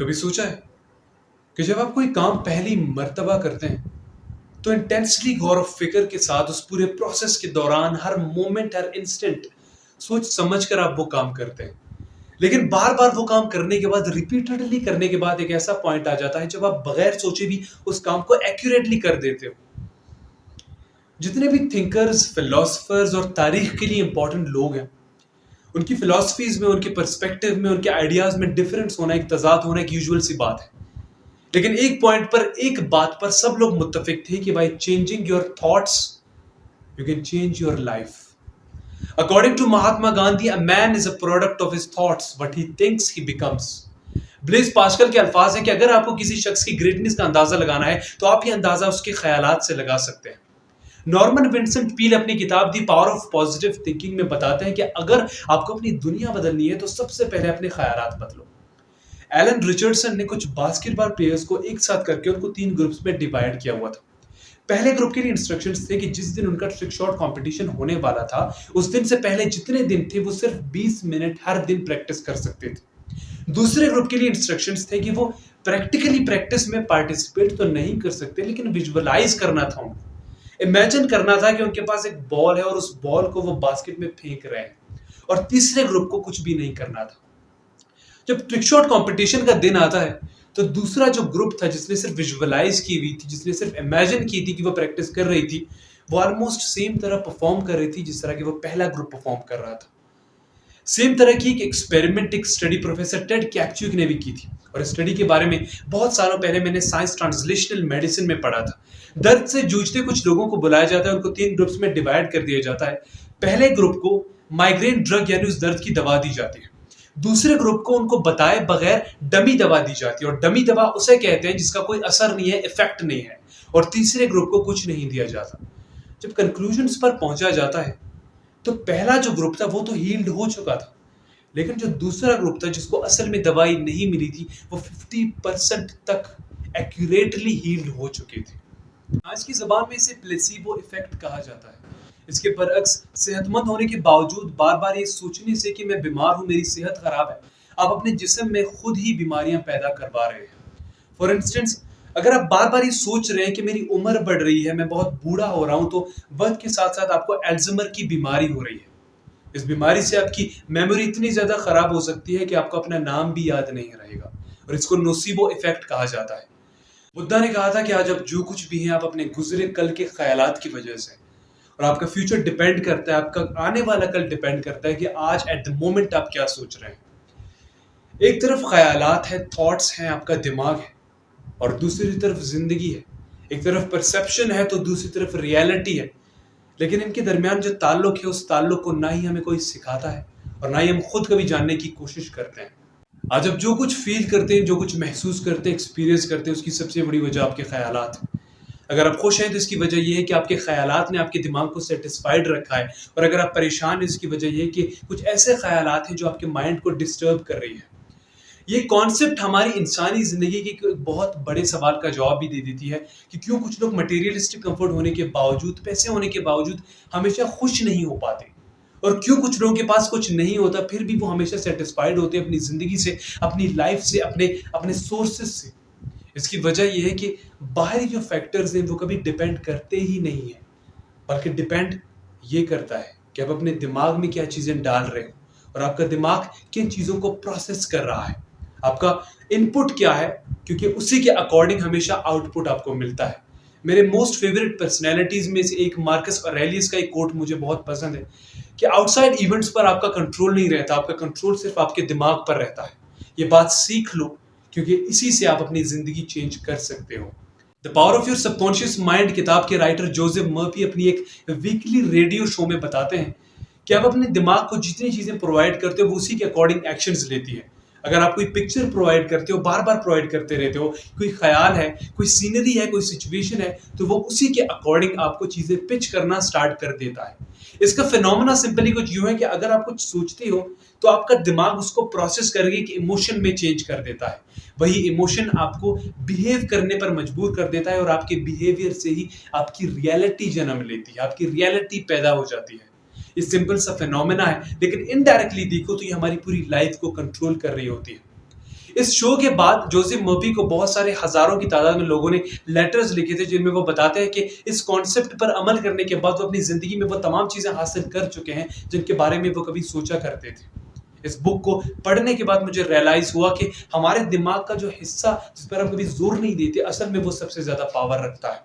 कभी सोचा है कि जब आप कोई काम पहली मर्तबा करते हैं तो इंटेंसली गौर और फिक्र के साथ उस पूरे प्रोसेस के दौरान हर मोमेंट हर इंस्टेंट सोच समझ कर आप वो काम करते हैं, लेकिन बार बार वो काम करने के बाद रिपीटेडली करने के बाद एक ऐसा पॉइंट आ जाता है जब आप बगैर सोचे भी उस काम को एक्यूरेटली कर देते हो। जितने भी थिंकर्स फिलोसफर्स और तारीख के लिए इंपॉर्टेंट लोग हैं, उनकी फिलोसफीज में, उनके पर्सपेक्टिव में, उनके आइडियाज में डिफरेंस होना, एक तजाद होना एक यूजुअल सी बात है। लेकिन एक पॉइंट पर, एक बात पर सब लोग मुत्तफिक थे कि by changing your thoughts you can change your life. According to Mahatma Gandhi, a man is a product of his thoughts, what he thinks he becomes. Blaise Pascal के अल्फाज हैं कि अगर आपको किसी शख्स की ग्रेटनेस का अंदाजा लगाना है तो आप ये अंदाजा उसके ख्यालात से लगा सकते हैं। नॉर्मन विंसेंट पील अपनी किताब the power of positive thinking में बताते हैं कि अगर आपको अपनी दुनिया बदलनी है तो सबसे पहले अपने ख्यालात बदलो। एलन रिचर्डसन ने कुछ बास्केटबॉल प्लेयर्स को एक साथ करके उनको 3 ग्रुप्स में डिवाइड किया हुआ था। पहले ग्रुप के लिए इंस्ट्रक्शंस थे कि जिस दिन उनका ट्रिक शॉट कंपटीशन होने वाला था उस दिन से पहले जितने दिन थे वो सिर्फ 20 मिनट हर दिन प्रैक्टिस कर सकते थे। दूसरे ग्रुप के लिए इंस्ट्रक्शंस थे कि वो प्रैक्टिकली प्रैक्टिस में पार्टिसिपेट तो नहीं कर सकते, लेकिन विजुअलाइज करना था उनको, इमेजिन करना था कि उनके पास एक बॉल है और उस बॉल को वो बास्केट में फेंक रहे हैं। और तीसरे ग्रुप को कुछ भी नहीं करना था। जब ट्रिक शॉट कंपटीशन का दिन आता है तो दूसरा जो ग्रुप था जिसने सिर्फ विजुअलाइज की हुई थी, जिसने सिर्फ इमेजिन की थी कि वो प्रैक्टिस कर रही थी, वो ऑलमोस्ट सेम तरह परफॉर्म कर रही थी जिस तरह की वो पहला ग्रुप परफॉर्म कर रहा था। सेम तरह की एक एक्सपेरिमेंट, एक स्टडी प्रोफेसर टेड कैप्च्यूक ने भी की थी, और इस स्टडी के बारे में बहुत सालों पहले मैंने साइंस ट्रांसलेशनल मेडिसिन में पढ़ा था। दर्द से जूझते कुछ लोगों को बुलाया जाता है, उनको 3 ग्रुप्स में डिवाइड कर दिया जाता है। पहले ग्रुप को माइग्रेन ड्रग यानी उस दर्द की दवा दी जाती है। दूसरे ग्रुप को उनको बताए बगैर डमी दवा दी जाती है, और डमी दवा उसे कहते हैं जिसका कोई असर नहीं है, इफेक्ट नहीं है। और तीसरे ग्रुप को कुछ नहीं दिया जाता। जब कंक्लूजन्स पर पहुंचा जाता है तो पहला जो ग्रुप था वो तो हील्ड हो चुका था, लेकिन जो दूसरा ग्रुप था जिसको असल में दवाई नहीं मिली थी वो 50% तक एक्यूरेटली हील्ड हो चुके थे। आज की ज़बान में इसे प्लेसिबो इफेक्ट कहा जाता है। इसके बरअक्स सेहतमंद होने के बावजूद बार बार ये सोचने से कि मैं बीमार हूँ, मेरी सेहत खराब है, आप अपने जिस्म में खुद ही बीमारियां पैदा करवा रहे हैं। फॉर इंस्टेंस, अगर आप बार बार ये सोच रहे हैं कि मेरी उम्र बढ़ रही है, मैं बहुत बूढ़ा हो रहा हूँ, तो वक्त के साथ साथ आपको अल्जाइमर की बीमारी हो रही है। इस बीमारी से आपकी मेमोरी इतनी ज़्यादा खराब हो सकती है कि आपको अपना नाम भी याद नहीं रहेगा, और इसको नोसिबो इफेक्ट कहा जाता है। बुद्धा ने कहा था कि आज आप जो कुछ भी हैं आप अपने गुजरे कल के ख्यालात की वजह से, और आपका फ्यूचर डिपेंड करता है, आपका आने वाला कल डिपेंड करता है कि आज एट द मोमेंट आप क्या सोच रहे हैं। एक तरफ ख्यालात है, थॉट्स हैं, आपका दिमाग है, और दूसरी तरफ जिंदगी है। एक तरफ परसेप्शन है तो दूसरी तरफ रियलिटी है। लेकिन इनके दरमियान जो ताल्लुक है उस ताल्लुक को ना ही हमें कोई सिखाता है और ना ही हम खुद कभी जानने की कोशिश करते हैं। आज आप जो कुछ फील करते हैं, जो कुछ महसूस करते हैं, एक्सपीरियंस करते हैं, उसकी सबसे बड़ी वजह आपके ख्यालात हैं। अगर आप खुश हैं तो इसकी वजह यह है कि आपके ख्यालात ने आपके दिमाग को सेटिस्फाइड रखा है, और अगर आप परेशान हैं इसकी वजह यह है कि कुछ ऐसे ख्यालात हैं जो आपके माइंड को डिस्टर्ब कर रही है। ये कॉन्सेप्ट हमारी इंसानी ज़िंदगी के एक बहुत बड़े सवाल का जवाब भी दे देती है कि क्यों कुछ लोग मटेरियलिस्टिक कंफर्ट होने के बावजूद, पैसे होने के बावजूद हमेशा खुश नहीं हो पाते, और क्यों कुछ लोगों के पास कुछ नहीं होता फिर भी वो हमेशा सेटिस्फाइड होते हैं अपनी ज़िंदगी से, अपनी लाइफ से, अपने अपने सोर्सेज से। इसकी वजह यह है कि बाहरी जो फैक्टर्स हैं वो कभी डिपेंड करते ही नहीं है, बल्कि डिपेंड ये करता है कि आप अपने दिमाग में क्या चीज़ें डाल रहे हो, और आपका दिमाग किन चीज़ों को प्रोसेस कर रहा है, आपका इनपुट क्या है, क्योंकि उसी के अकॉर्डिंग हमेशा आउटपुट आपको मिलता है। मेरे मोस्ट फेवरेट पर्सनैलिटीज़ में से एक मार्कस ऑरेलियस का एक कोट मुझे बहुत पसंद है कि आउटसाइड इवेंट्स पर आपका कंट्रोल नहीं रहता, आपका कंट्रोल सिर्फ आपके दिमाग पर रहता है। ये बात सीख लो, क्योंकि इसी से आप अपनी ज़िंदगी चेंज कर सकते हो। The power of your subconscious mind किताब के राइटर जोसेफ मर्फी अपनी एक वीकली रेडियो शो में बताते हैं कि आप अपने दिमाग को जितनी चीज़ें प्रोवाइड करते हो वो उसी के अकॉर्डिंग एक्शंस लेती है। अगर आप कोई पिक्चर प्रोवाइड करते हो, बार बार प्रोवाइड करते रहते हो, कोई ख्याल है, कोई सीनरी है, कोई सिचुएशन है, तो वो उसी के अकॉर्डिंग आपको चीज़ें पिच करना स्टार्ट कर देता है। इसका फिनोमेना सिंपली कुछ यूँ है कि अगर आप कुछ सोचते हो तो आपका दिमाग उसको प्रोसेस करके एक इमोशन में चेंज कर देता है। वही इमोशन आपको बिहेव करने पर मजबूर कर देता है, और आपके बिहेवियर से ही आपकी रियलिटी जन्म लेती है, आपकी रियलिटी पैदा हो जाती है। ये सिंपल सा फिनोमेना है, लेकिन इनडायरेक्टली देखो तो ये हमारी पूरी लाइफ को कंट्रोल कर रही होती है। इस शो के बाद जोसेफ मर्फी को बहुत सारे हजारों की तादाद में लोगों ने लेटर्स लिखे थे, जिनमें वो बताते हैं कि इस कॉन्सेप्ट पर अमल करने के बाद वो अपनी जिंदगी में वो तमाम चीजें हासिल कर चुके हैं जिनके बारे में वो कभी सोचा करते थे। इस बुक को पढ़ने के बाद मुझे रियलाइज हुआ कि हमारे दिमाग का जो हिस्सा जिस पर हम कभी जोर नहीं देते, असल में वो सबसे ज्यादा पावर रखता है।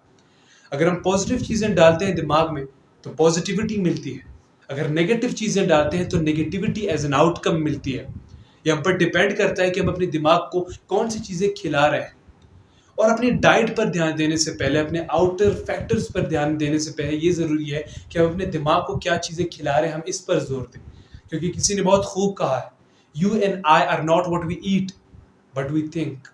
अगर हम पॉजिटिव चीजें डालते हैं दिमाग में तो पॉजिटिविटी मिलती है, अगर नेगेटिव चीजें डालते हैं तो नेगेटिविटी एज एन आउटकम मिलती है। ये हम पर डिपेंड करता है कि हम अपने दिमाग को कौन सी चीजें खिला रहे हैं। और अपनी डाइट पर ध्यान देने से पहले, अपने आउटर फैक्टर्स पर ध्यान देने से पहले ये ज़रूरी है कि हम अपने दिमाग को क्या चीज़ें खिला रहे हैं, हम इस पर जोर दें। क्योंकि किसी ने बहुत खूब कहा है, you and I are not what we eat but we think.